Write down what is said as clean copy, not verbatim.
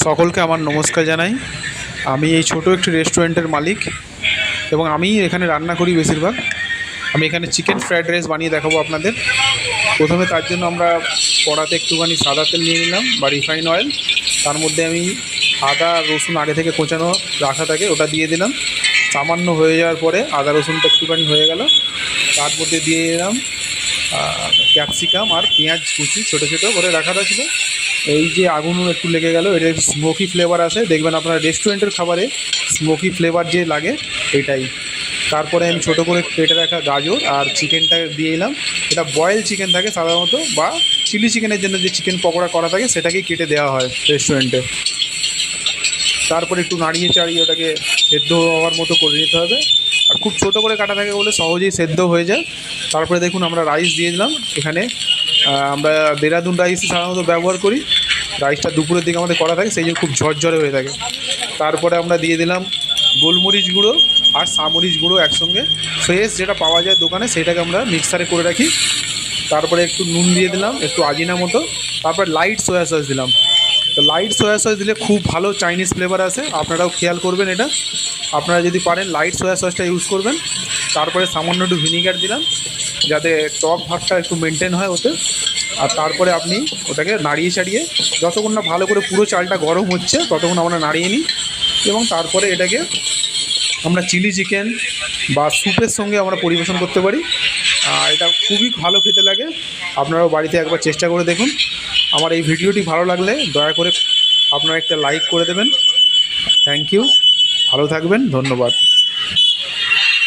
সকলকে আমার নমস্কার জানাই। আমি এই ছোট একটি রেস্টুরেন্টের মালিক এবং আমি এখানে রান্না করি বেশিরভাগ। আমি এখানে চিকেন ফ্রাইড রাইস বানিয়ে দেখাবো আপনাদের। প্রথমে তার জন্য আমরা কড়াতে একটুখানি সাদা তেল নিয়ে নিলাম বা রিফাইন অয়েল। তার মধ্যে আমি আদা রসুন আগে থেকে কোচানো রাখা থাকে ওটা দিয়ে দিলাম। সামান্য হয়ে যাওয়ার পরে আদা রসুনটা একটুখানি হয়ে গেল, তার মধ্যে দিয়ে দিলাম ক্যাপসিকাম আর পেঁয়াজ কুচি ছোটো ছোটো করে রাখাটা ছিল। এই যে আগুন একটু লেগে গেল, এটা স্মোকি ফ্লেভার আসে, দেখবেন আপনার রেস্টুরেন্টের খাবারে স্মোকি ফ্লেভার যে লাগে এটাই। তারপরে আমি ছোটো করে কেটে রাখা গাজর আর চিকেনটা দিয়ে দিলাম। এটা বয়েল চিকেন থাকে সাধারণত, বা চিলি চিকেনের জন্য যে চিকেন পকোড়া করা থাকে সেটাকেই কেটে দেওয়া হয় রেস্টুরেন্টে। তারপরে একটু নাড়িয়ে চাড়িয়ে ওটাকে সেদ্ধ হওয়ার মতো করে নিতে হবে। আর খুব ছোটো করে কাটা থাকে বলে সহজেই সেদ্ধ হয়ে যায়। তারপরে দেখুন আমরা রাইস দিয়ে দিলাম এখানে। আমরা দেরাদুন রাইস সাধারণত ব্যবহার করি। রাইসটা দুপুরের দিকে আমাদের করা থাকে, সেই জন্য খুব ঝরঝরে হয়ে থাকে। তারপরে আমরা দিয়ে দিলাম গোলমরিচ গুঁড়ো আর সামরিচ গুঁড়ো একসঙ্গে, ফ্রেশ যেটা পাওয়া যায় দোকানে সেটাকে আমরা মিক্সারে করে রাখি। তারপরে একটু নুন দিয়ে দিলাম, একটু আজিনা মতো। তারপরে লাইট সয়া সস দিলাম। তো লাইট সয়া সস দিলে খুব ভালো চাইনিজ ফ্লেভার আসে, আপনারাও খেয়াল করবেন এটা। আপনারা যদি পারেন লাইট সয়া সসটা ইউজ করবেন। তারপরে সামান্য একটু ভিনিগার দিলাম যাতে টক ভাবটা একটু মেনটেন হয় ওতে। আর তারপরে আপনি ওটাকে নাড়িয়ে চাড়িয়ে যতক্ষণ না ভালো করে পুরো চালটা গরম হচ্ছে ততক্ষণ আমরা নাড়িয়ে নিই। এবং তারপরে এটাকে আমরা চিলি চিকেন বা স্যুপের সঙ্গে আমরা পরিবেশন করতে পারি। আর এটা খুবই ভালো খেতে লাগে, আপনারাও বাড়িতে একবার চেষ্টা করে দেখুন। আমার এই ভিডিওটি ভালো লাগলে দয়া করে আপনারা একটা লাইক করে দেবেন। থ্যাংক ইউ, ভালো থাকবেন, ধন্যবাদ।